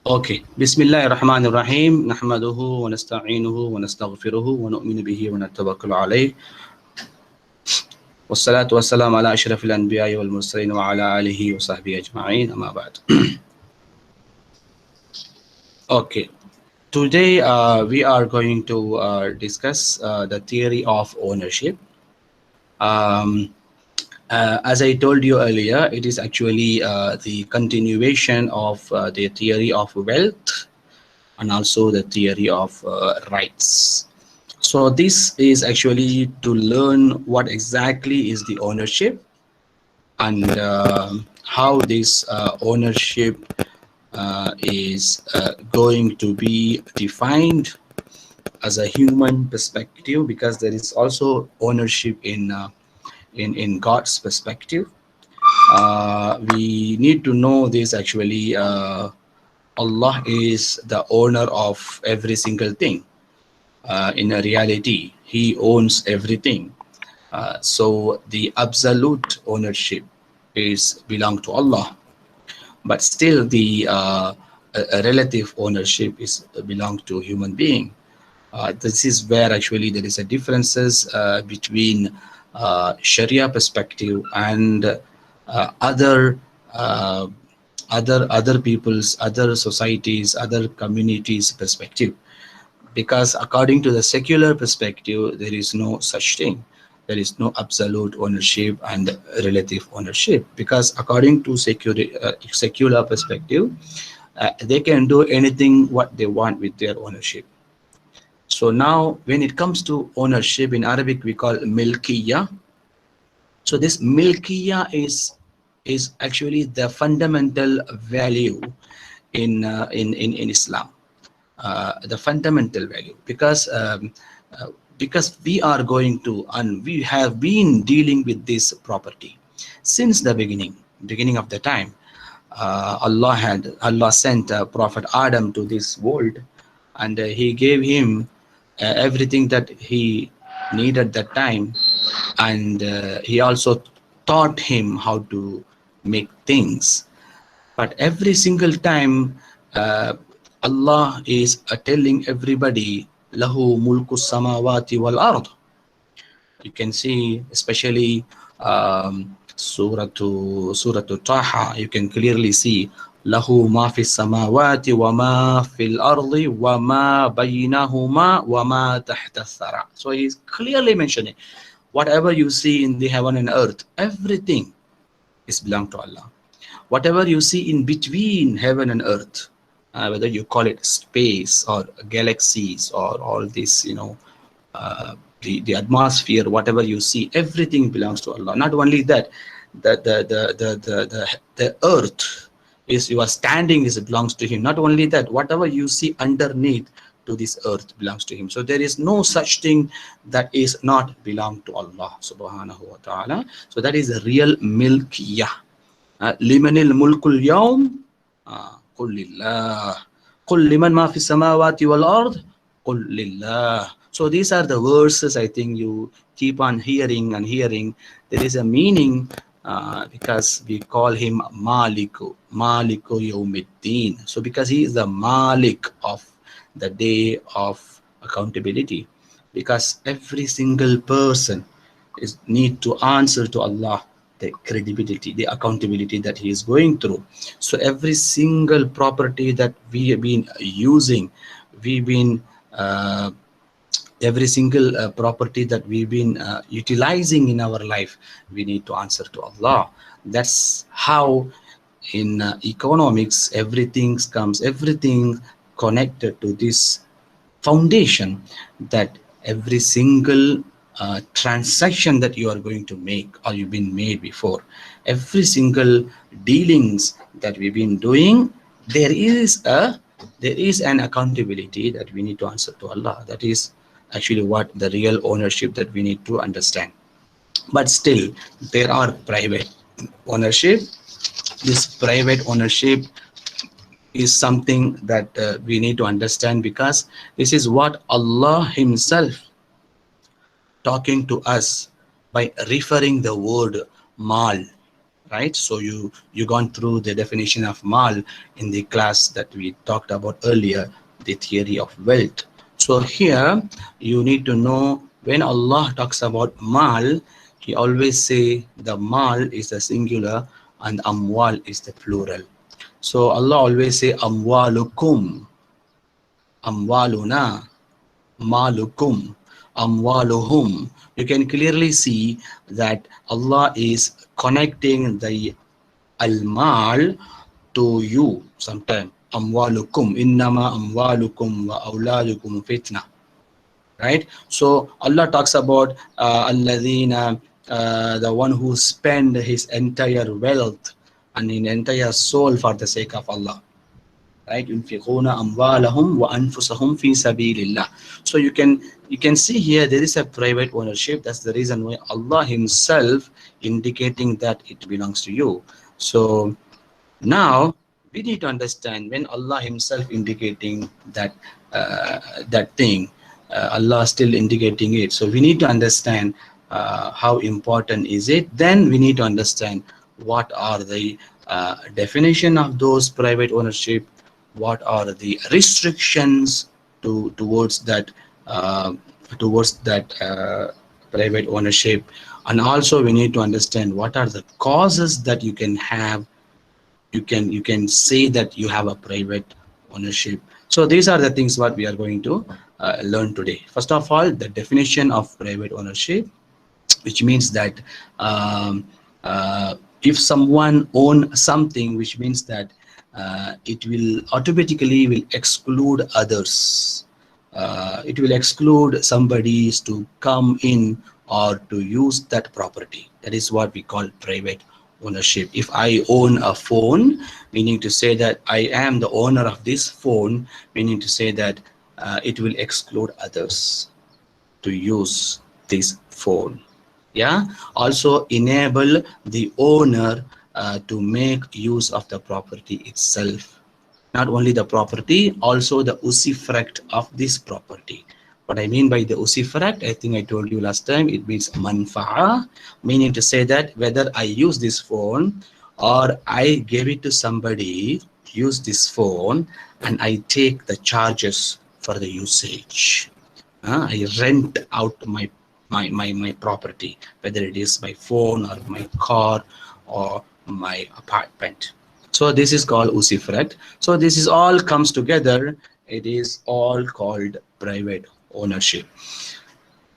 Okay. Bismillahirrahmanirrahim. Nahmaduhu wa nasta'inuhu wa nastaghfiruhu wa nu'minu bihi wa natawakkalu alayh. Wassalatu wassalamu ala ashrafil anbiya'i wal mursalin wa ala alihi wa sahbihi ajma'in. Amma ba'd. Okay. Today we are going to discuss the theory of ownership. As I told you earlier, it is actually the continuation of the theory of wealth and also the theory of rights. So this is actually to learn what exactly is the ownership and how this ownership is going to be defined as a human perspective, because there is also ownership in God's perspective. We need to know this actually. Allah is the owner of every single thing. In a reality, He owns everything. So the absolute ownership is belong to Allah, but still the a relative ownership is belong to human being. This is where actually there is a differences between Sharia perspective and other other people's, other societies, other communities perspective. Because according to the secular perspective, there is no such thing. There is no absolute ownership and relative ownership, because according to secular perspective, they can do anything what they want with their ownership. So now when it comes to ownership, in Arabic we call milkiya. So this milkiya is actually the fundamental value in Islam. The fundamental value, because we are going to, and we have been dealing with this property since the beginning of the time. Allah sent Prophet Adam to this world, and he gave him everything that he needed that time, and he also taught him how to make things. But every single time, Allah is telling everybody, lahu mulku samawati wal ard. You can see, especially Surah Taha, you can clearly see, lahu ma fi samawati wa ma fil ardi wa ma baynahuma wa ma tahta thara. So he is clearly mentioning, whatever you see in the heaven and earth, everything is belong to Allah. Whatever you see in between heaven and earth, whether you call it space or galaxies or all this, the atmosphere, whatever you see, everything belongs to Allah. Not only that, the earth is, you are standing, is belongs to Him. Not only that, whatever you see underneath to this earth belongs to Him. So there is no such thing that is not belong to Allah subhanahu wa ta'ala. So that is a real milkiyah. Limanil mulkul yawm, qul lillah. Qul liman ma fi samawati wal ard, qul lillah. So these are the verses I think you keep on hearing and hearing. There is a meaning, because we call him Maliku Yawmiddin. So because he is the Malik of the day of accountability, because every single person need to answer to Allah the credibility, the accountability that he is going through. So every single property that we have been using, we've been every single property that we've been utilizing in our life, we need to answer to Allah. That's how in economics everything comes, everything connected to this foundation, that every single transaction that you are going to make or you've been made before, every single dealings that we've been doing, there is an accountability that we need to answer to Allah. That is actually what the real ownership that we need to understand. But still there are private ownership. This private ownership is something that we need to understand, because this is what Allah Himself talking to us by referring the word mal. right? So you gone through the definition of mal in the class that we talked about earlier, the theory of wealth. So here you need to know, when Allah talks about mal, he always say the mal is the singular and amwal is the plural. So Allah always say amwalukum, amwaluna, malukum, amwaluhum. You can clearly see that Allah is connecting the al-mal to you sometime. Amwalukum, innama amwalukum wa auladukum fitna. Right? So Allah talks about alladhina, the one who spend his entire wealth and his entire soul for the sake of Allah. Right? Yunfiquna amwalahum wa anfusahum fi sabilillah. So you can see here there is a private ownership. That's the reason why Allah himself indicating that it belongs to you. So now we need to understand, when Allah himself indicating that that thing, Allah still indicating it. So we need to understand how important is it. Then we need to understand what are the definition of those private ownership, what are the restrictions towards that uh, private ownership, and also we need to understand what are the causes that you can have, you can say that you have a private ownership. So these are the things what we are going to learn today. First of all, the definition of private ownership, which means that if someone own something, which means that it will automatically will exclude others. It will exclude somebody to come in or to use that property. That is what we call private ownership. If I own a phone, meaning to say that I am the owner of this phone, meaning to say that it will exclude others to use this phone. Yeah. Also enable the owner to make use of the property itself. Not only the property, also the usufruct of this property. What I mean by the usufruct, I think I told you last time, it means manfa'a, meaning to say that whether I use this phone or I gave it to somebody, use this phone, and I take the charges for the usage. I rent out my property, whether it is my phone or my car or my apartment. So this is called usufruct. So this is all comes together. It is all called private ownership.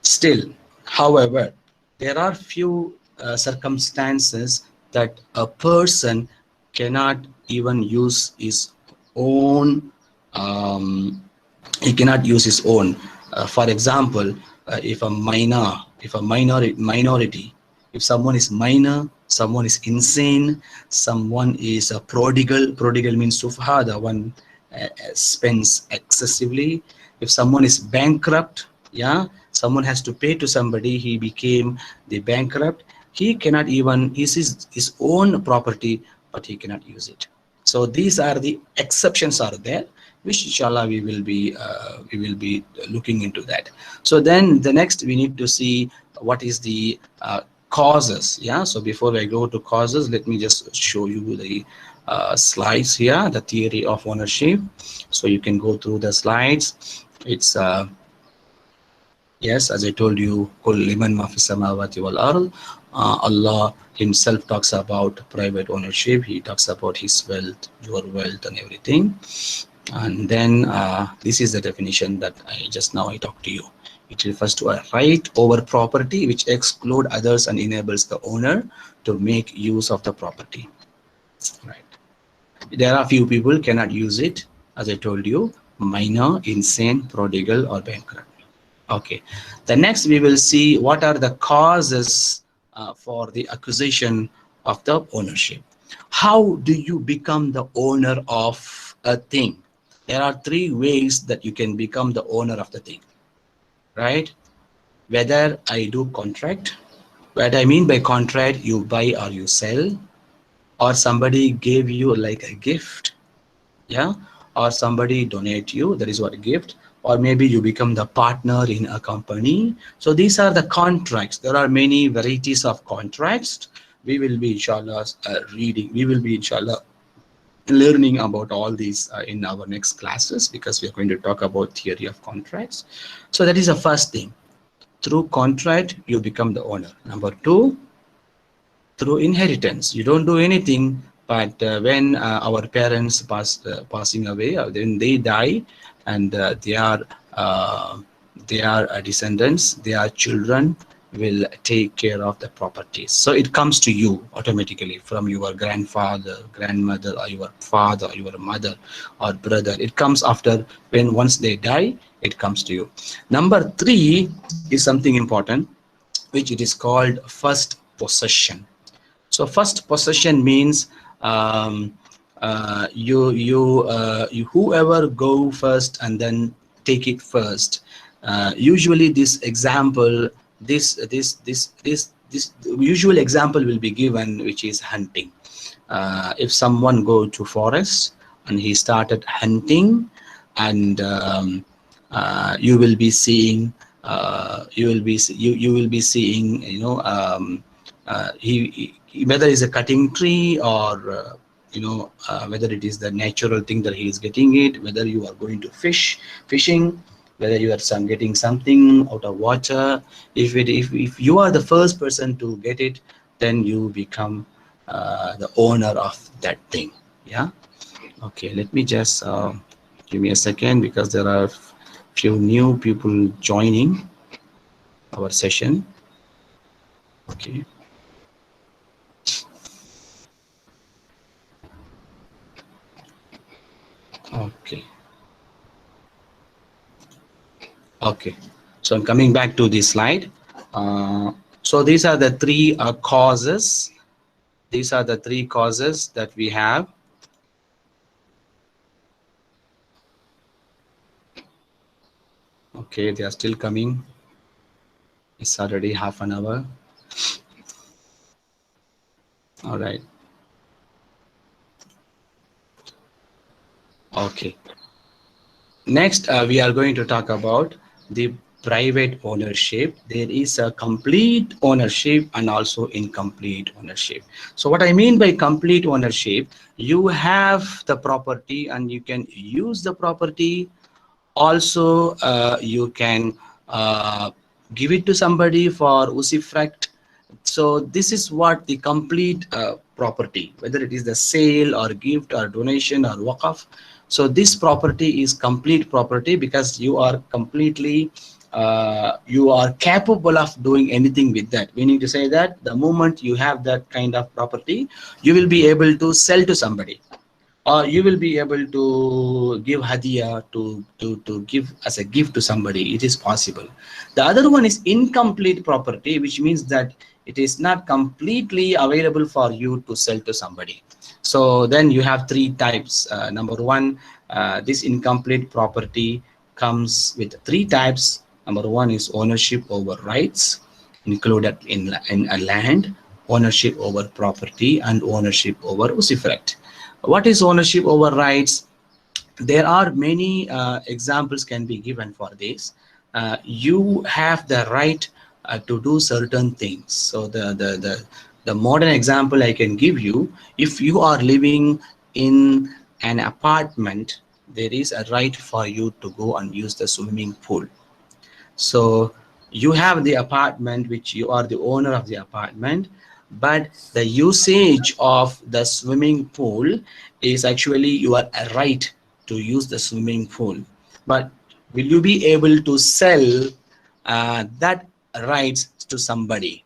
Still, however, there are few circumstances that a person cannot even use his own. He cannot use his own. For example, if a minority, if someone is minor, someone is insane, someone is a prodigal. Prodigal means sufha, the one spends excessively. If someone is bankrupt, yeah, someone has to pay to somebody, he became the bankrupt. He cannot even use his own property, but he cannot use it. So these are the exceptions are there, which inshallah we will be looking into that. So then the next we need to see what is the causes. Yeah. So before I go to causes, let me just show you the slides here, the theory of ownership. So you can go through the slides. It's yes, as I told you, Kul liman ma fis samawati wal ard. Allah himself talks about private ownership. He talks about his wealth, your wealth, and everything. And then this is the definition that I talked to you. It refers to a right over property which exclude others and enables the owner to make use of the property. Right. There are few people cannot use it, as I told you: minor, insane, prodigal, or bankrupt. Okay. The next we will see what are the causes for the acquisition of the ownership. How do you become the owner of a thing? There are three ways that you can become the owner of the thing, right? Whether I do contract, what I mean by contract, you buy or you sell, or somebody gave you like a gift, yeah, or somebody donate you, that is what a gift, or maybe you become the partner in a company. So these are the contracts. There are many varieties of contracts. we will be inshallah reading, we will be inshallah learning about all these in our next classes, because we are going to talk about theory of contracts. So that is the first thing. Through contract you become the owner. Number two, through inheritance. You don't do anything, but when our parents passing away, when they die, and uh, they are descendants, their children will take care of the properties. So it comes to you automatically from your grandfather, grandmother, or your father, or your mother, or brother. It comes after, when once they die, it comes to you. Number three is something important, which it is called first possession. So first possession means you whoever go first and then take it first. Usually this example, this usual example will be given, which is hunting. If someone go to forest and he started hunting, and you will be seeing, you will be seeing, whether it's a cutting tree, or whether it is the natural thing that he is getting it, whether you are going to fishing, whether you are getting something out of water. If you are the first person to get it, then you become the owner of that thing. Yeah. Okay, let me just give me a second, because there are few new people joining our session. Okay. Okay. Okay. So I'm coming back to this slide. So these are the three causes. These are the three causes that we have. Okay, they are still coming. It's already half an hour. All right. Okay. Next, we are going to talk about the private ownership. There is a complete ownership and also incomplete ownership. So what I mean by complete ownership, you have the property and you can use the property. Also, you can give it to somebody for Usufruct. So this is what the complete property, whether it is the sale or gift or donation or waqf. So this property is complete property, because you are completely you are capable of doing anything with that. Meaning to say that the moment you have that kind of property, you will be able to sell to somebody, or you will be able to give hadiah, to give as a gift to somebody. It is possible. The other one is incomplete property, which means that it is not completely available for you to sell to somebody. So then you have three types. Number one, this incomplete property comes with three types. Number one is ownership over rights, included in a land, ownership over property, and ownership over usufruct. What is ownership over rights? There are many examples can be given for this. You have the right to do certain things. So the modern example I can give you, if you are living in an apartment, there is a right for you to go and use the swimming pool. So you have the apartment, which you are the owner of the apartment, but the usage of the swimming pool is actually your right to use the swimming pool. But will you be able to sell that rights to somebody?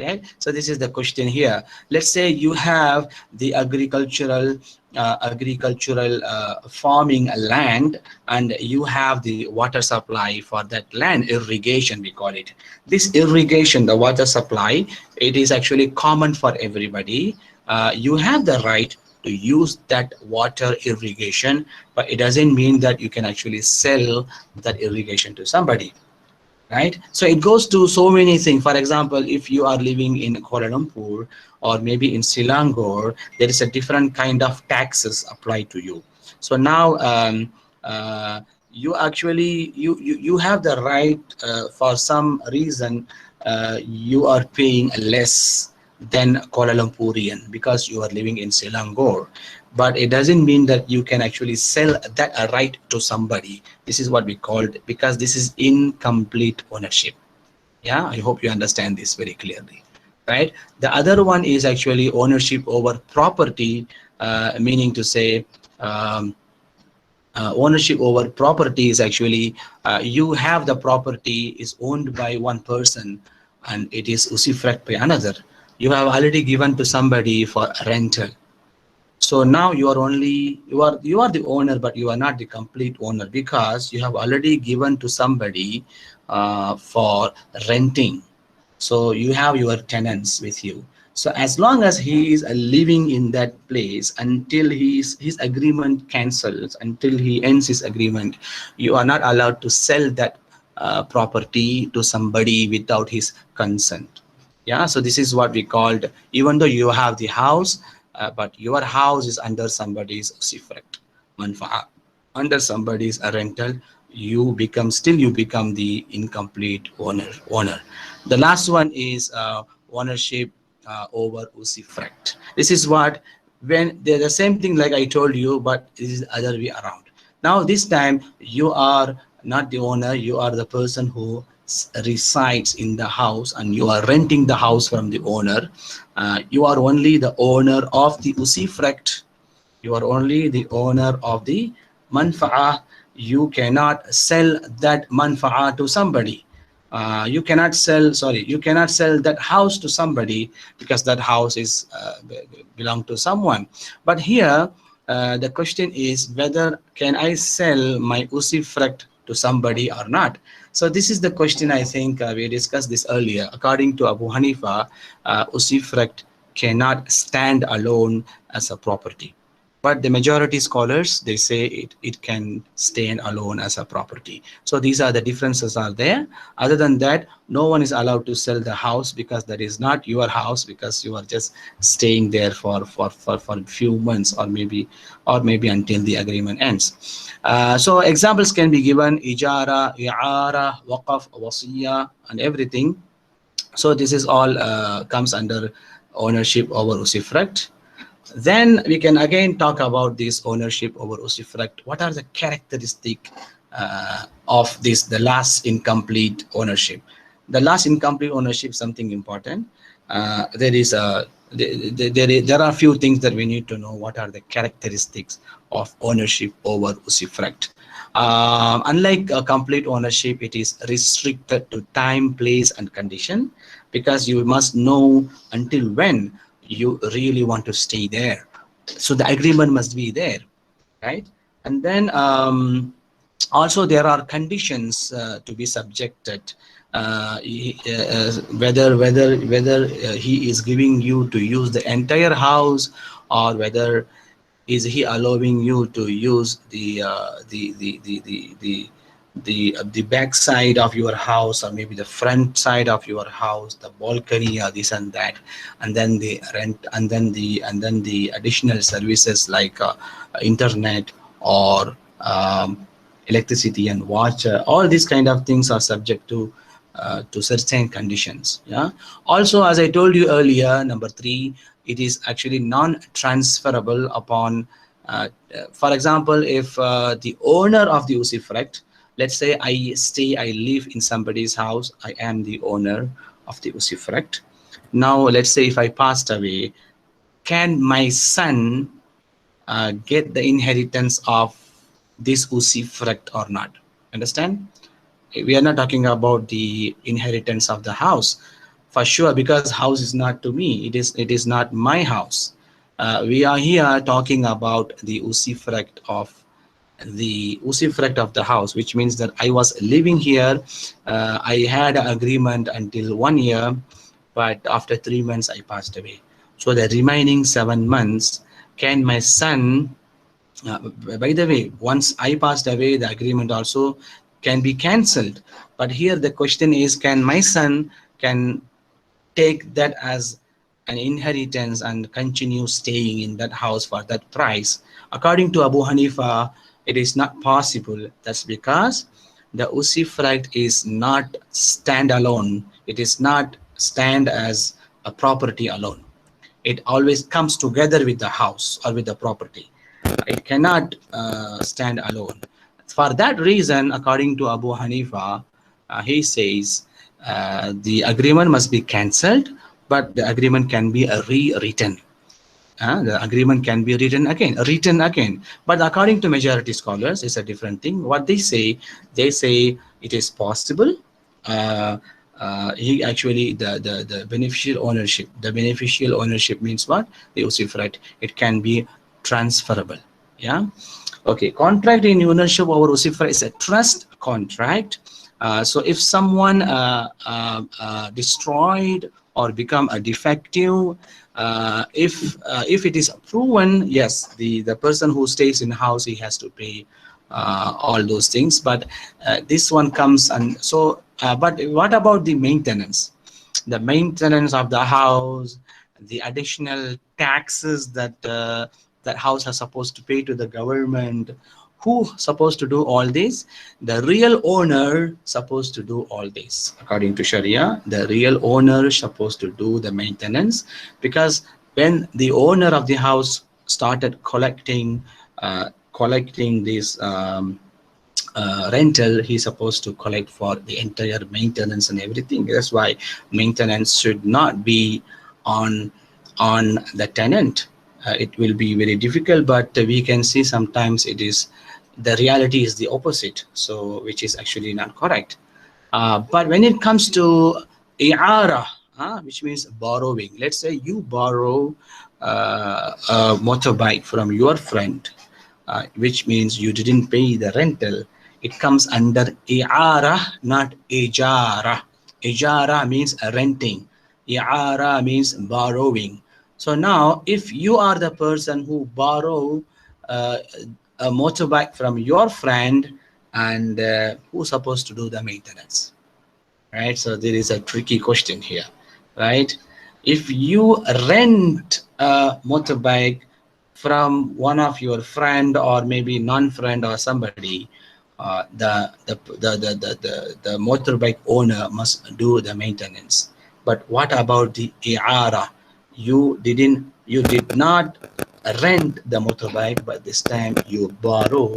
Right. So this is the question here. Let's say you have the agricultural farming land, and you have the water supply for that land, irrigation we call it. This irrigation, the water supply, it is actually common for everybody. You have the right to use that water irrigation, but it doesn't mean that you can actually sell that irrigation to somebody. Right. So it goes to so many things. For example, if you are living in Kuala Lumpur or maybe in Selangor, there is a different kind of taxes applied to you. So now you actually you have the right, for some reason you are paying less than Kuala Lumpurian because you are living in Selangor. But it doesn't mean that you can actually sell that right to somebody. This is what we called, because this is incomplete ownership. Yeah, I hope you understand this very clearly, right? The other one is actually ownership over property, meaning to say, um, ownership over property is actually, you have the property is owned by one person and it is usufruct by another. You have already given to somebody for rental. So now you are only, you are the owner, but you are not the complete owner because you have already given to somebody for renting. So you have your tenants with you. So as long as he is living in that place until his agreement cancels, until he ends his agreement, you are not allowed to sell that property to somebody without his consent. Yeah, so this is what we called, even though you have the house, but your house is under somebody's sifrat manfaat, under somebody's rental, you become, still you become the incomplete owner. The last one is ownership over usufruct. This is what, when they're the same thing like I told you, but this is other way around. Now this time you are not the owner, you are the person who resides in the house and you are renting the house from the owner. You are only the owner of the usufruct, you are only the owner of the manfa'ah. You cannot sell that manfa'ah to somebody. You cannot sell, sorry, you cannot sell that house to somebody because that house is belong to someone. But here the question is whether can I sell my usufruct to somebody or not. So this is the question. I think we discussed this earlier. According to Abu Hanifa, usufruct cannot stand alone as a property, but the majority scholars, they say it can stand alone as a property. So these are the differences are there. Other than that, no one is allowed to sell the house because that is not your house, because you are just staying there for a few months, or maybe until the agreement ends. So examples can be given: ijara, i'ara, waqaf, wasiya, and everything. So this is all comes under ownership over usufruct. Then we can again talk about this ownership over usufruct. What are the characteristic of this, the last incomplete ownership? The last incomplete ownership, something important. There is a there are a few things that we need to know. What are the characteristics of ownership over usufruct? Unlike a complete ownership, it is restricted to time, place, and condition, because you must know until when you really want to stay there. So the agreement must be there, right? And then also there are conditions to be subjected. Whether he is giving you to use the entire house, or whether is he allowing you to use the back side of your house, or maybe the front side of your house, the balcony, or this and that, and then the rent, and then the additional services like internet, or electricity and water. All these kind of things are subject to certain conditions. Yeah. Also, as I told you earlier, number 3, it is actually non-transferable upon. For example, if the owner of the usufruct, let's say I live in somebody's house, I am the owner of the usufruct. Now, let's say if I passed away, can my son get the inheritance of this usufruct or not? Understand? We are not talking about the inheritance of the house, for sure, because house is not to me, it is not my house. We are here talking about the usufruct of the house, which means that I was living here. I had an agreement until 1 year, but after 3 months I passed away. So the remaining 7 months, can my son, uh, by the way, once I passed away, the agreement also can be cancelled. But here the question is, can my son can take that as an inheritance and continue staying in that house for that price? According to Abu Hanifa, it is not possible. That's because the usufruct is not standalone. It is not stand as a property alone. It always comes together with the house or with the property. It cannot stand alone. For that reason, according to Abu Hanifa, he says the agreement must be cancelled, but the agreement can be rewritten. The agreement can be written again. But according to majority scholars, it's a different thing. What they say it is possible. Uh, he actually the beneficial ownership. The beneficial ownership means what? The Usufruct. It can be transferable. Yeah. Okay. Contract in ownership over Usufruct is a trust contract. So if someone destroyed or become a defective, if it is proven, yes, the person who stays in the house, he has to pay all those things. But this one comes, and so but what about the maintenance? The maintenance of the house, the additional taxes that that house are supposed to pay to the government. Who supposed to do all this? The real owner supposed to do all this. According to Sharia, the real owner supposed to do the maintenance, because when the owner of the house started collecting this rental, he's supposed to collect for the entire maintenance and everything. That's why maintenance should not be on the tenant. It will be very difficult, but we can see sometimes it is, the reality is the opposite, so which is actually not correct. But when it comes to i'ara, which means borrowing, let's say you borrow a motorbike from your friend, which means you didn't pay the rental. It comes under i'ara, not ijara. Ijara means renting. I'ara means borrowing. So now, if you are the person who borrow uh, a motorbike from your friend, and who's supposed to do the maintenance, right? So there is a tricky question here, right? If you rent a motorbike from one of your friend or maybe non-friend or somebody, the motorbike owner must do the maintenance. But what about the i'ara? You did not rent the motorbike, but this time you borrow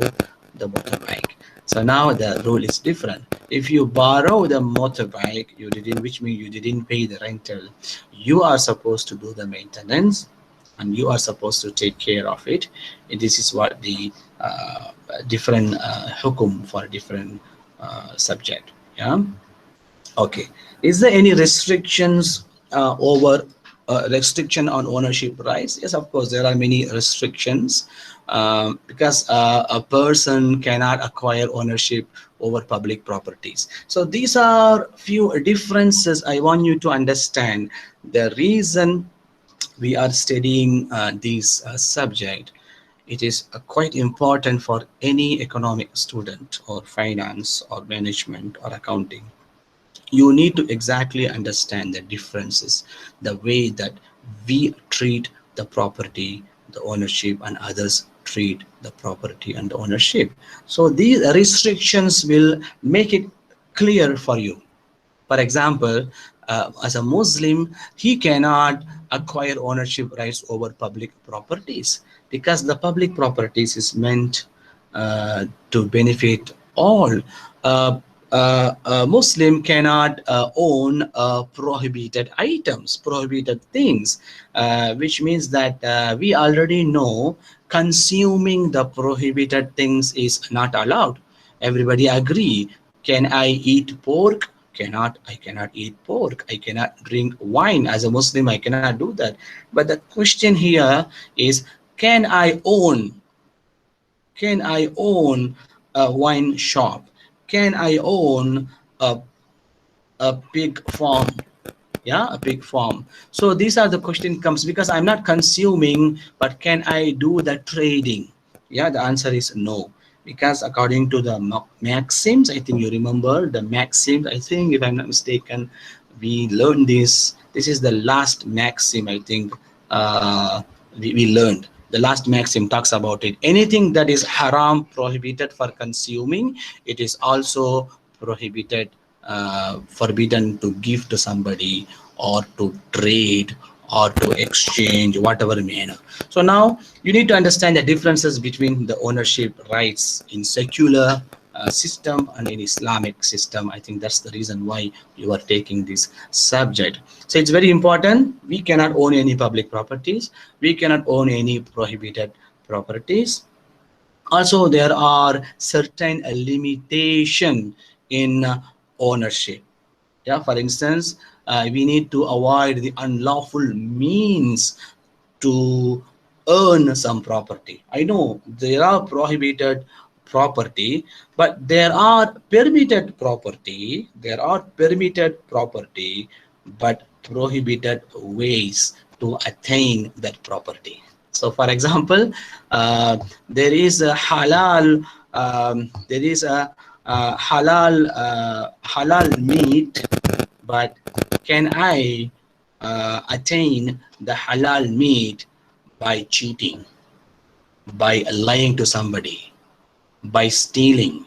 the motorbike. So now the rule is different. If you borrow the motorbike, you didn't, which means you didn't pay the rental. You are supposed to do the maintenance, and you are supposed to take care of it. And this is what the different hukum for different subject. Yeah. Okay. Is there any restrictions over restriction on ownership rights? Yes, of course, there are many restrictions, because a person cannot acquire ownership over public properties. So these are few differences I want you to understand. The reason we are studying this subject, it is quite important for any economic student or finance or management or accounting. You need to exactly understand the differences, the way that we treat the property, the ownership, and others treat the property and the ownership. So these restrictions will make it clear for you. For example, as a Muslim, he cannot acquire ownership rights over public properties, because the public properties is meant to benefit all. A Muslim cannot own prohibited items, prohibited things, which means that we already know consuming the prohibited things is not allowed. Everybody agree. Can I eat pork? I cannot eat pork. I cannot drink wine. As a Muslim, I cannot do that. But the question here is, can I own a wine shop? Can I own a pig farm? Yeah, a pig farm. So these are the question comes, because I'm not consuming, but can I do the trading? Yeah, the answer is no, because according to the maxims, I think you remember the maxims, I think, if I'm not mistaken, we learned this is the last maxim, I think. We learned the last maxim talks about it. Anything that is haram, prohibited for consuming, it is also prohibited, forbidden to give to somebody, or to trade or to exchange, whatever manner. So now you need to understand the differences between the ownership rights in secular system and in Islamic system. I think that's the reason why you are taking this subject. So it's very important. We cannot own any public properties. We cannot own any prohibited properties. Also, there are certain limitation in ownership. Yeah, for instance, we need to avoid the unlawful means to earn some property. I know there are prohibited property, but there are permitted property. There are permitted property, but prohibited ways to attain that property. So, for example, there is a halal. There is a halal meat, but can I attain the halal meat by cheating, by lying to somebody, by stealing?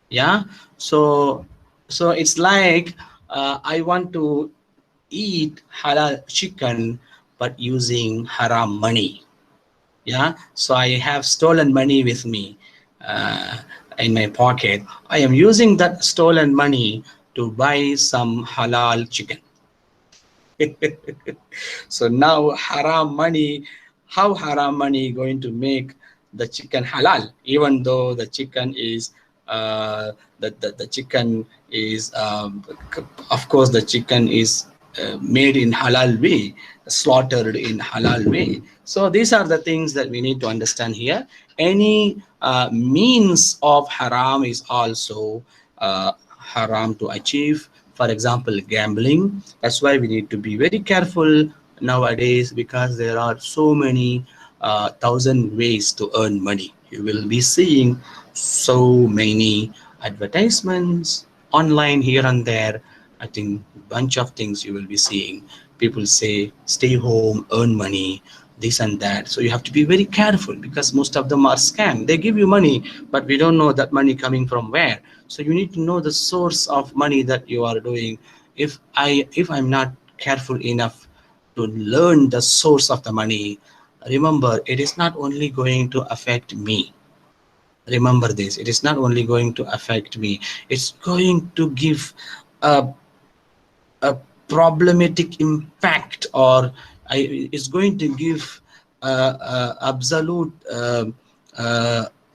Yeah. So it's like I want to eat halal chicken but using haram money. Yeah. So I have stolen money with me uh, in my pocket. I am using that stolen money to buy some halal chicken. So now haram money, how haram money going to make the chicken halal, even though the chicken is the chicken is of course the chicken is made in halal way, slaughtered in halal way. So these are the things that we need to understand here. Any means of haram is also haram to achieve. For example, gambling. That's why we need to be very careful nowadays, because there are so many thousand ways to earn money. You will be seeing so many advertisements online here and there. I think bunch of things you will be seeing. People say stay home, earn money, this and that. So you have to be very careful, because most of them are scam. They give you money, but we don't know that money coming from where. So you need to know the source of money that you are doing. If I'm not careful enough to learn the source of the money, remember, it is not only going to affect me. Remember this, it is not only going to affect me, it's going to give a, a problematic impact, or it's going to give absolute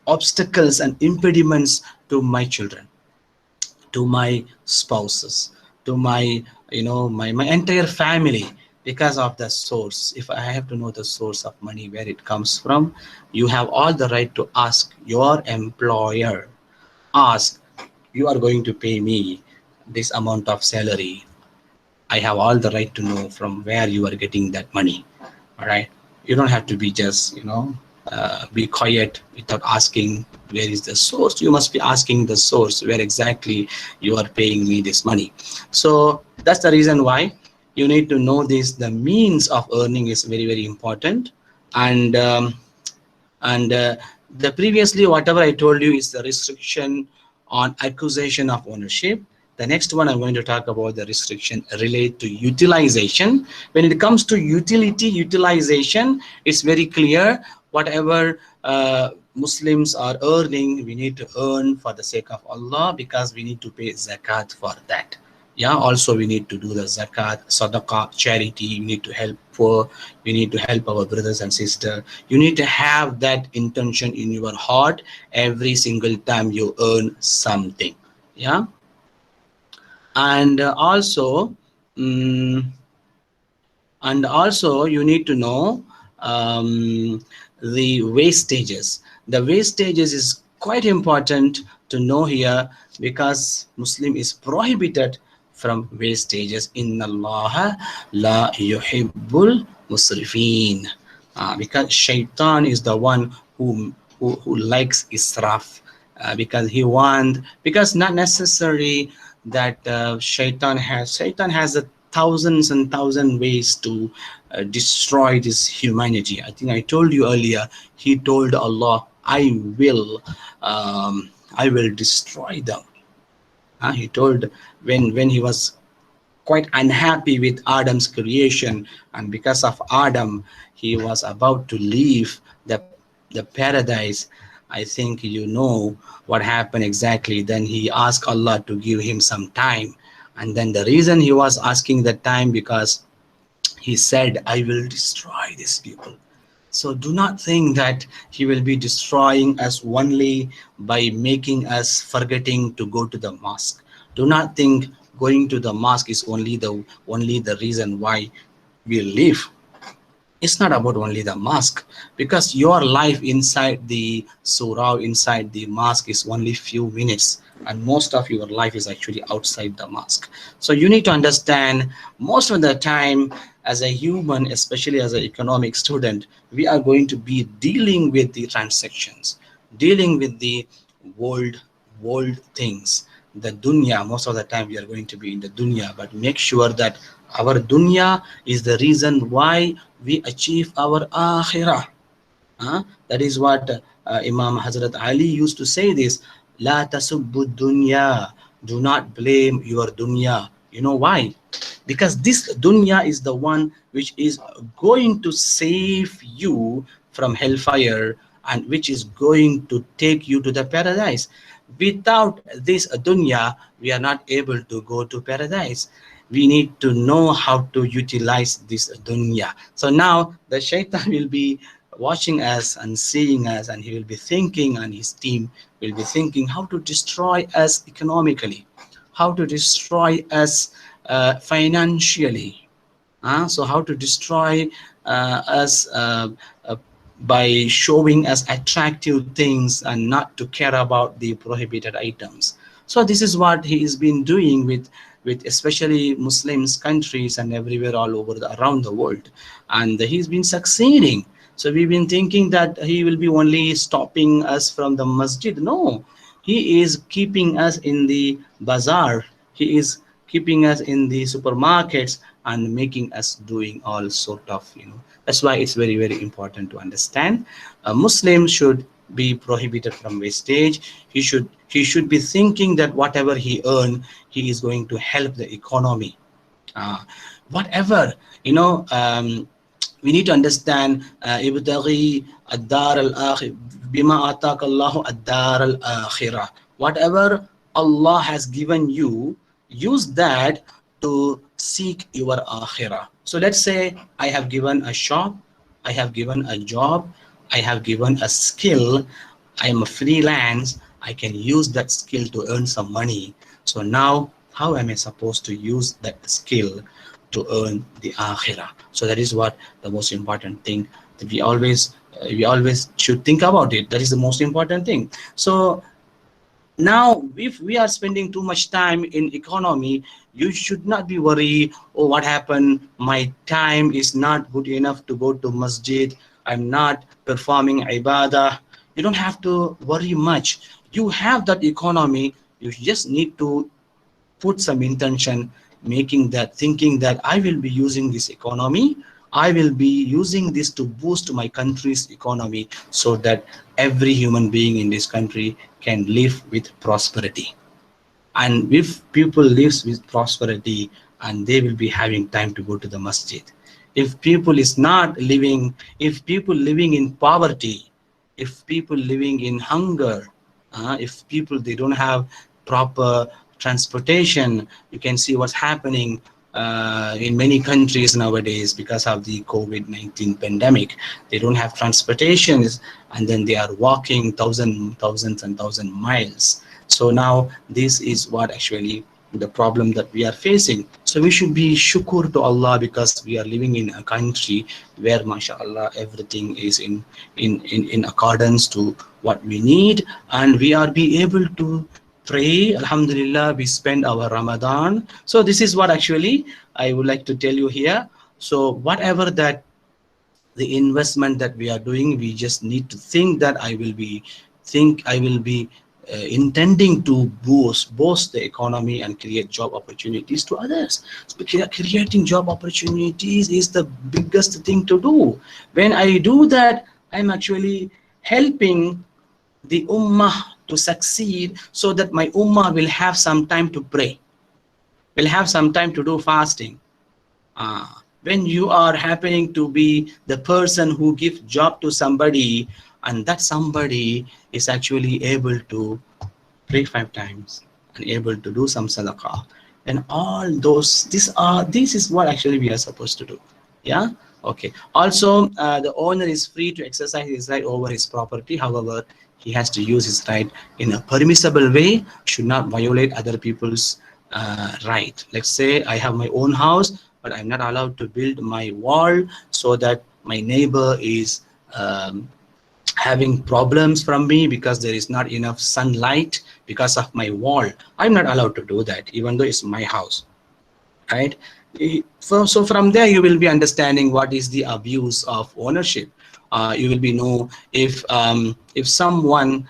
obstacles and impediments to my children, to my spouses, to my my entire family, because of the source. If I have to know the source of money, where it comes from, you have all the right to ask your employer. Ask, you are going to pay me this amount of salary, I have all the right to know from where you are getting that money. All right. You don't have to be just, be quiet without asking where is the source. You must be asking the source, where exactly you are paying me this money. So that's the reason why you need to know this. The means of earning is very, very important. And the previously whatever I told you is the restriction on acquisition of ownership. The next one I'm going to talk about the restriction related to utilization. When it comes to utilization, it's very clear. Whatever Muslims are earning, we need to earn for the sake of Allah, because we need to pay zakat for that. Yeah, also we need to do the zakat, sadaqah, charity. We need to help poor. We need to help our brothers and sisters. You need to have that intention in your heart every single time you earn something. Yeah. And um, also you need to know the wastages. The wastages is quite important to know here, because Muslim is prohibited from wastages. Inna Allah la yuhibbul musrifin. Because shaitan is the one who likes israf, because he want, because not necessary that shaitan has a thousands and thousand ways to destroy this humanity. I think I told you earlier, he told Allah, I will destroy them. He told, when he was quite unhappy with Adam's creation, and because of Adam, he was about to leave the paradise. I think you know what happened exactly. Then he asked Allah to give him some time, and then the reason he was asking that time, because he said, I will destroy these people. So do not think that he will be destroying us only by making us forgetting to go to the mosque. Do not think going to the mosque is only the reason why we live. It's not about only the mosque, because your life inside the surah, inside the mosque, is only few minutes, and most of your life is actually outside the mosque. So you need to understand, most of the time as a human, especially as an economic student, we are going to be dealing with the transactions, dealing with the world world things, the dunya. Most of the time we are going to be in the dunya, but make sure that our dunya is the reason why we achieve our akhirah. That is what Imam Hazrat Ali used to say this, La tasubbu dunya, do not blame your dunya. You know why? Because this dunya is the one which is going to save you from hellfire, and which is going to take you to the paradise. Without this dunya, we are not able to go to paradise. We need to know how to utilize this dunya. So now the shaitan will be watching us and seeing us, and he will be thinking, and his team will be thinking how to destroy us economically, how to destroy us financially. So how to destroy us by showing us attractive things and not to care about the prohibited items. So this is what he has been doing with especially Muslims countries and everywhere all over around the world, and he's been succeeding. So we've been thinking that he will be only stopping us from the masjid. No, he is keeping us in the bazaar. He is keeping us in the supermarkets and making us doing all sort of, that's why it's very, very important to understand. A Muslim should be prohibited from wastage. He should be thinking that whatever he earn, he is going to help the economy. uh, Whatever, we need to understand, ibtaghi ad-dar al-akhir bima ataka Allah ad-dar al-akhirah. Whatever Allah has given you, use that to seek your akhirah. So let's say I have given a shop, I have given a job, I have given a skill, I am a freelance, I can use that skill to earn some money. So now, how am I supposed to use that skill to earn the akhirah? So that is what the most important thing that we always should think about it. That is the most important thing. So now if we are spending too much time in economy, you should not be worried, oh, what happened, my time is not good enough to go to masjid, I'm not performing ibadah. You don't have to worry much. You have that economy, you just need to put some intention, making that, thinking that I will be using this economy, I will be using this to boost my country's economy, so that every human being in this country can live with prosperity. And if people lives with prosperity, and they will be having time to go to the masjid. If people is not living, if people living in poverty, if people living in hunger, if people, they don't have proper transportation, you can see what's happening in many countries nowadays because of the COVID-19 pandemic. They don't have transportations, and then they are walking thousands and thousand miles. So now this is what actually the problem that we are facing. So we should be shukr to Allah, because we are living in a country where, mashallah, everything is in accordance to what we need, and we are be able to pray. Alhamdulillah, we spend our Ramadan. So this is what actually I would like to tell you here. So whatever that the investment that we are doing, we just need to think that I will be intending to boost the economy and create job opportunities to others. So creating job opportunities is the biggest thing to do. When I do that, I'm actually helping the ummah to succeed, so that my ummah will have some time to pray. will have some time to do fasting. When you are happening to be the person who gives job to somebody, and that somebody is actually able to pray 5 times and able to do some sadaqah, and all those, this is what actually we are supposed to do. Yeah. Okay. Also, the owner is free to exercise his right over his property. However, he has to use his right in a permissible way, should not violate other people's right. Let's say I have my own house, but I'm not allowed to build my wall so that my neighbor is having problems from me because there is not enough sunlight because of my wall. I'm not allowed to do that, even though it's my house, right? So from there you will be understanding what is the abuse of ownership. You will be know if someone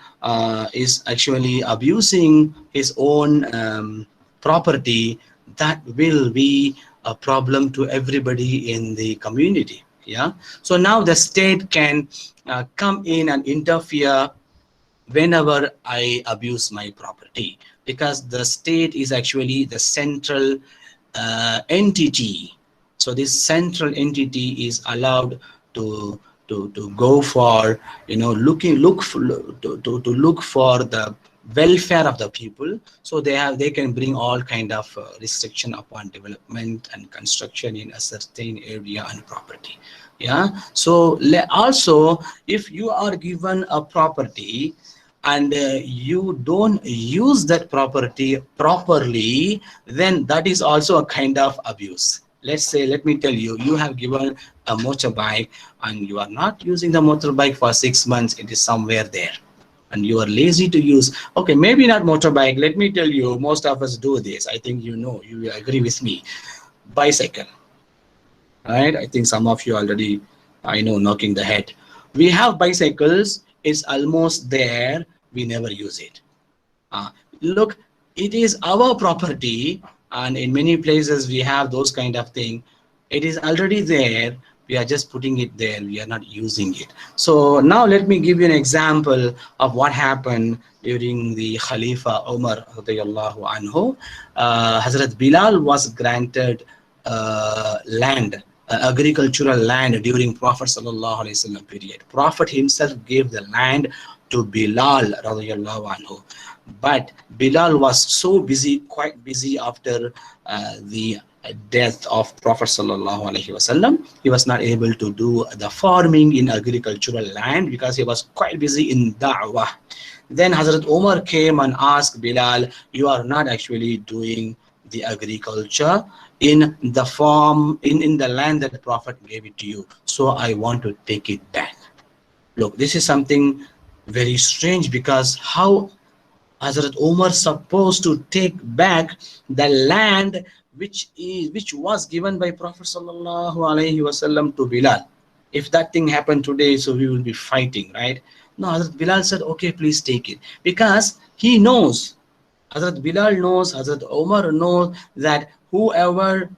is actually abusing his own property, that will be a problem to everybody in the community. Yeah. So now the state can come in and interfere whenever I abuse my property, because the state is actually the central entity. So this central entity is allowed to go for, you know, to look for the welfare of the people. So they can bring all kind of restriction upon development and construction in a certain area and property. Yeah. So also, if you are given a property and you don't use that property properly, then that is also a kind of abuse. Let's say, let me tell you, you have given a motorbike and you are not using the motorbike for 6 months. It is somewhere there and you are lazy to use. Okay, maybe not motorbike. Let me tell you, most of us do this. I think you know, you will agree with me. Bicycle, right? I think some of you already, I know, knocking the head. We have bicycles, it's almost there, we never use it. Look, it is our property, and in many places we have those kind of thing. It is already there, we are just putting it there, we are not using it. So now let me give you an example of what happened during the Khalifa Umar radiyallahu anhu. Hazrat Bilal was granted land, agricultural land during Prophet sallallahu alaihi wasallam period. Prophet himself gave the land to Bilal radiyallahu anhu. But Bilal was so busy, quite busy after the death of Prophet sallallahu alaihi wasallam. He was not able to do the farming in agricultural land because he was quite busy in da'wah. Then Hazrat Umar came and asked Bilal, you are not actually doing the agriculture in the farm, in the land that the Prophet gave it to you. So I want to take it back. Look, this is something very strange, because how Hazrat Umar supposed to take back the land which was given by Prophet sallallahu alaihi wasallam to Bilal? If that thing happened today, so we will be fighting, right? No, Hazrat Bilal said, okay, please take it, because he knows, Hazrat Bilal knows, Hazrat Umar knows that whoever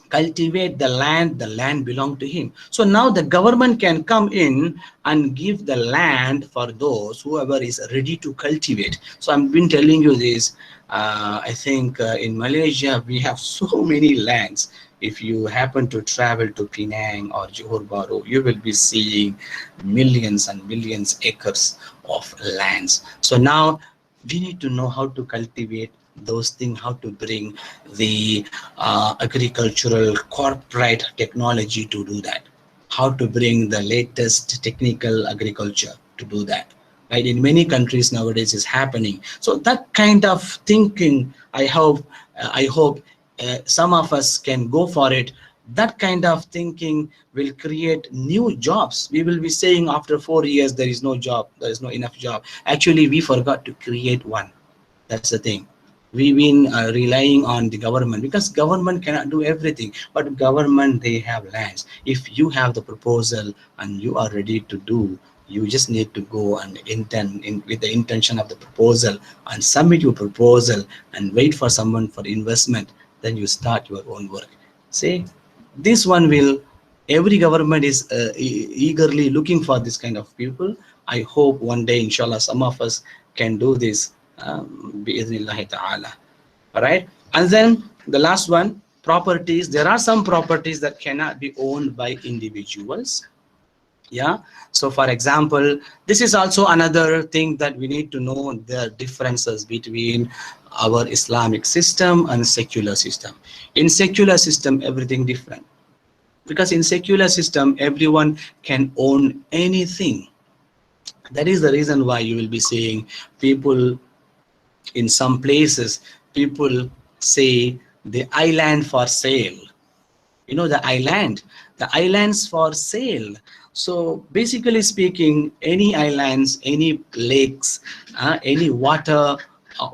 cultivate the land belong to him. So now the government can come in and give the land for those whoever is ready to cultivate. So I've been telling you this. I think in Malaysia we have so many lands. If you happen to travel to Penang or Johor Bahru, you will be seeing millions and millions acres of lands. So now we need to know how to cultivate those things, how to bring the agricultural corporate technology to do that, how to bring the latest technical agriculture to do that, right? In many countries nowadays is happening. So that kind of thinking, I hope some of us can go for it. That kind of thinking will create new jobs. We will be saying after 4 years there is no job, there is no enough job. Actually, we forgot to create one. That's the thing. We've been relying on the government, because government cannot do everything, but government, they have lands. If you have the proposal and you are ready to do, you just need to go and intend with the intention of the proposal and submit your proposal and wait for someone for investment. Then you start your own work. See, this one will, every government is eagerly looking for this kind of people. I hope one day, inshallah, some of us can do this. Bi'idhnillahi ta'ala. All right. And then the last one, properties. There are some properties that cannot be owned by individuals. Yeah. So for example, this is also another thing that we need to know, the differences between our Islamic system and secular system. In secular system, everything different, because in secular system everyone can own anything. That is the reason why you will be seeing people in some places, people say the island for sale. You know, the islands for sale. So basically speaking, any islands, any lakes, any water,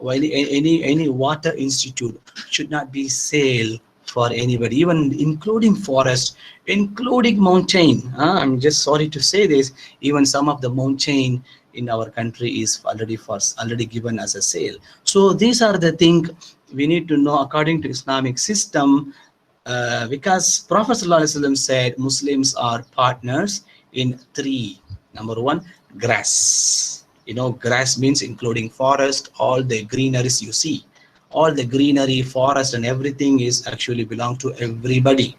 any water institute should not be sale for anybody, even including forest, including mountain. I'm just sorry to say this, even some of the mountain in our country is already given as a sale. So these are the things we need to know according to Islamic system. Because Prophet ﷺ said Muslims are partners in three. Number one, grass. You know, grass means including forest, all the greeneries you see. All the greenery, forest and everything is actually belong to everybody.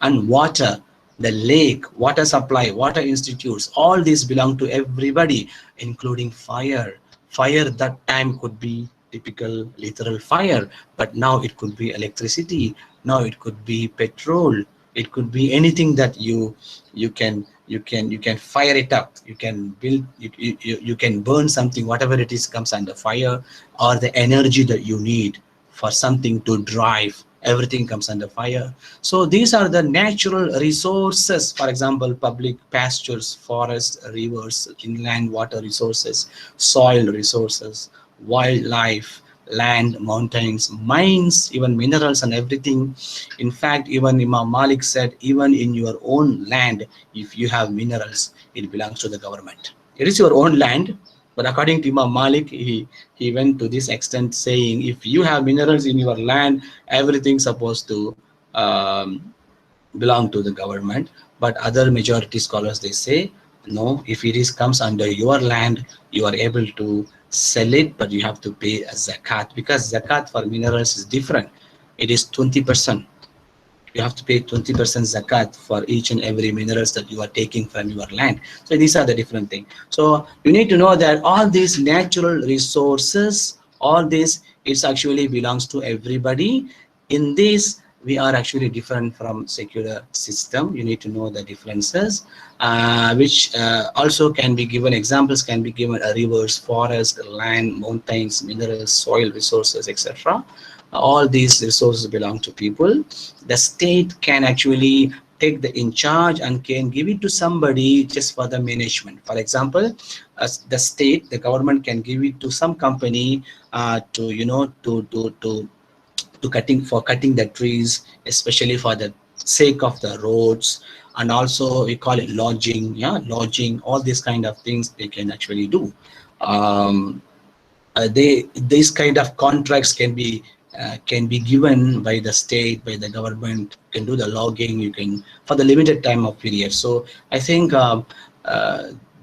And water, the lake, water supply, water institutes, all these belong to everybody, including fire. Fire that time could be typical literal fire, but now it could be electricity, now it could be petrol, it could be anything that you can fire it up, you can build, you can burn something, whatever it is comes under fire, or the energy that you need for something to drive, everything comes under fire. So these are the natural resources, for example, public pastures, forests, rivers, inland water resources, soil resources, wildlife, land, mountains, mines, even minerals and everything. In fact, even Imam Malik said, even in your own land, if you have minerals, it belongs to the government. It is your own land, but according to Imam Malik, he went to this extent saying, if you have minerals in your land, everything's supposed to um, belong to the government. But other majority scholars, they say, no, if it is comes under your land, you are able to sell it, but you have to pay a zakat, because zakat for minerals is different. It is 20%. You have to pay 20% zakat for each and every minerals that you are taking from your land. So these are the different things. So you need to know that all these natural resources, all this, it actually belongs to everybody. In this, we are actually different from secular system. You need to know the differences, which also can be given, examples can be given, rivers, forest, land, mountains, minerals, soil resources, etc. All these resources belong to people. The state can actually take the in charge and can give it to somebody just for the management. For example, as the state, the government can give it to some company to, you know, to cutting, for cutting the trees, especially for the sake of the roads, and also we call it lodging. Yeah, lodging, all these kind of things they can actually do. um, they, these kind of contracts can be given by the state, by the government. You can do the logging, you can, for the limited time of period. So I think uh,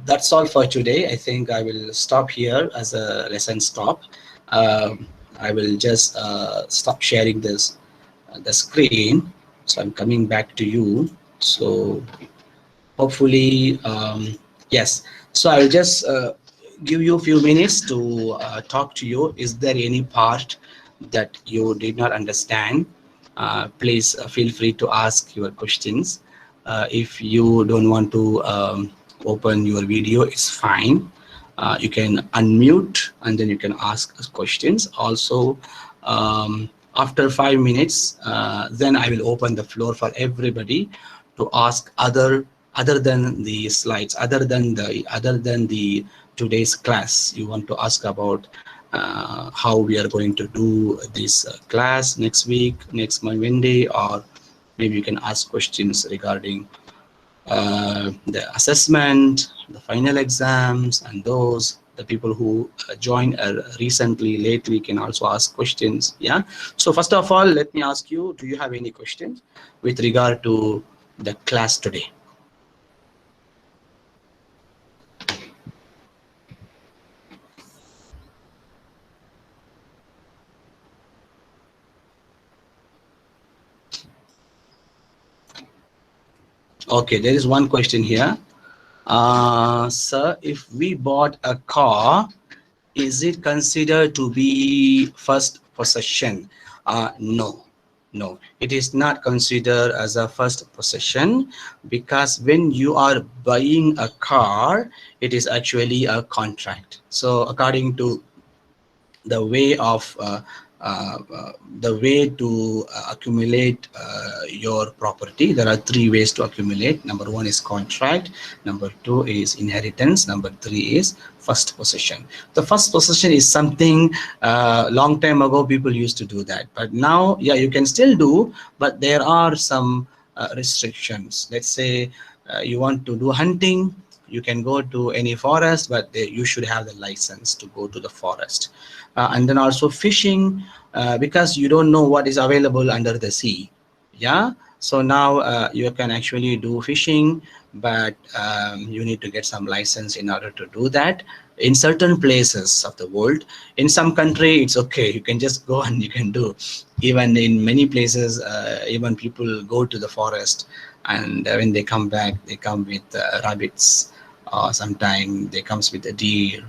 that's all for today. I think I will stop here as a lesson stop. um, I will just stop sharing this the screen. So I'm coming back to you. So hopefully, yes. So I'll just give you a few minutes to talk to you. Is there any part that you did not understand? Please feel free to ask your questions. If you don't want to open your video, it's fine. You can unmute and then you can ask us questions. Also, after 5 minutes, then I will open the floor for everybody to ask other than the slides, other than the today's class. You want to ask about how we are going to do this class next week, next Monday, or maybe you can ask questions regarding the assessment, the final exams, and those the people who joined recently, lately, can also ask questions. Yeah. So first of all, let me ask you: do you have any questions with regard to the class today? Okay, there is one question here. Sir, if we bought a car, is it considered to be first possession? No, no, it is not considered as a first possession, because when you are buying a car, it is actually a contract. So according to the way of the way to accumulate your property, there are three ways to accumulate. Number one is contract, number two is inheritance, number three is first possession. The first possession is something long time ago people used to do that, but now, yeah, you can still do, but there are some restrictions. Let's say you want to do hunting, you can go to any forest, but you should have the license to go to the forest. And then also fishing, because you don't know what is available under the sea. Yeah, so now you can actually do fishing, but you need to get some license in order to do that in certain places of the world. In some country it's okay, you can just go and you can do. Even in many places, even people go to the forest, and when they come back, they come with rabbits, sometimes they comes with a deer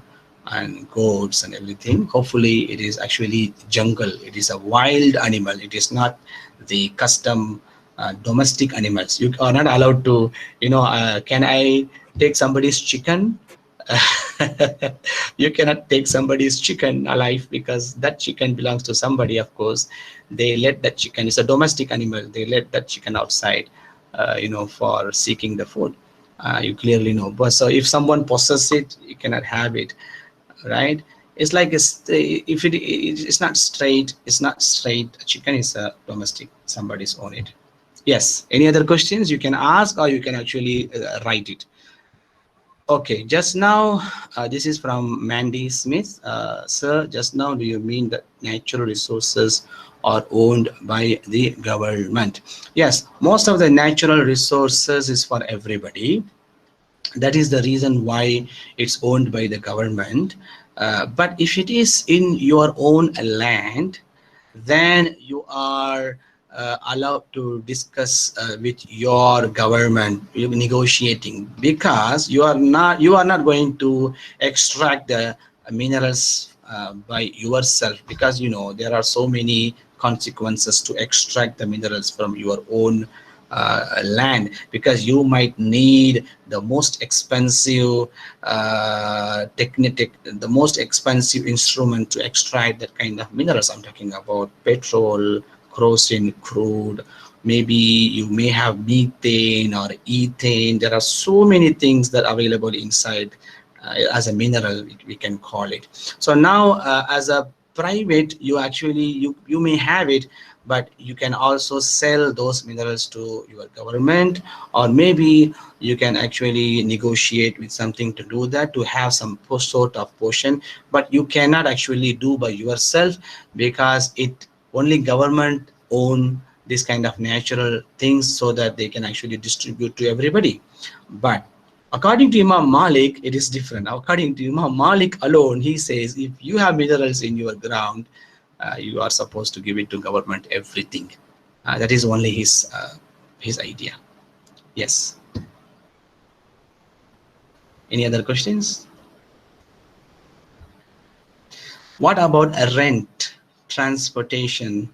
and goats and everything. Hopefully it is actually jungle, it is a wild animal, it is not the custom domestic animals. You are not allowed to, can I take somebody's chicken? You cannot take somebody's chicken alive, because that chicken belongs to somebody. Of course, they let that chicken, it's a domestic animal, they let that chicken outside, for seeking the food. You clearly know, but so if someone possesses it, you cannot have it, right? It's like if it's not straight, it's not straight. Chicken is a domestic, somebody's own it. Yes, any other questions you can ask, or you can actually write it. Okay, just now, this is from Mandy Smith. Sir, just now, do you mean that natural resources are owned by the government? Yes, most of the natural resources is for everybody. That is the reason why it's owned by the government. But if it is in your own land, then you are allowed to discuss with your government, you negotiating, because you are not going to extract the minerals by yourself, because there are so many consequences to extract the minerals from your own land, because you might need the most expensive technique, the most expensive instrument to extract that kind of minerals. I'm talking about petrol, kerosene, crude. Maybe you may have methane or ethane. There are so many things that are available inside as a mineral, we can call it. So now, as a private, you may have it, but you can also sell those minerals to your government, or maybe you can actually negotiate with something to do that, to have some sort of portion, but you cannot actually do by yourself, because it only government own this kind of natural things, so that they can actually distribute to everybody. But according to Imam Malik, it is different. According to Imam Malik alone, he says if you have minerals in your ground, you are supposed to give it to government, everything. That is only his idea. Yes. Any other questions? What about a rent, transportation?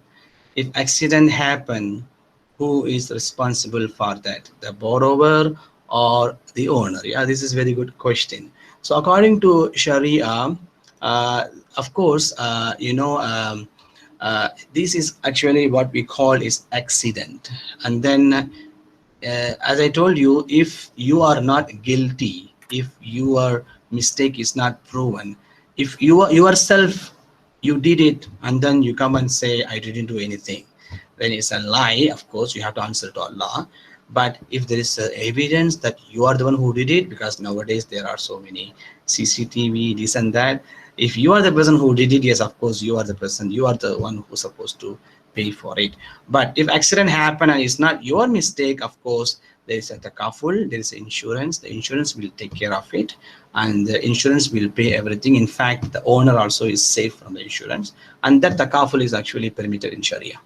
If accident happen, who is responsible for that? The borrower or the owner? Yeah, this is very good question. So according to Sharia, of course, this is actually what we call is accident. And then, as I told you, if you are not guilty, if your mistake is not proven, if yourself you did it, and then you come and say I didn't do anything, then it's a lie. Of course, you have to answer to Allah. But if there is evidence that you are the one who did it, because nowadays there are so many CCTV, this and that, if you are the person who did it, yes, of course you are the person, you are the one who's supposed to pay for it. But if accident happen and it's not your mistake, of course there is a takaful, there is insurance, the insurance will take care of it, and the insurance will pay everything. In fact, the owner also is safe from the insurance, and that takaful is actually permitted in Sharia.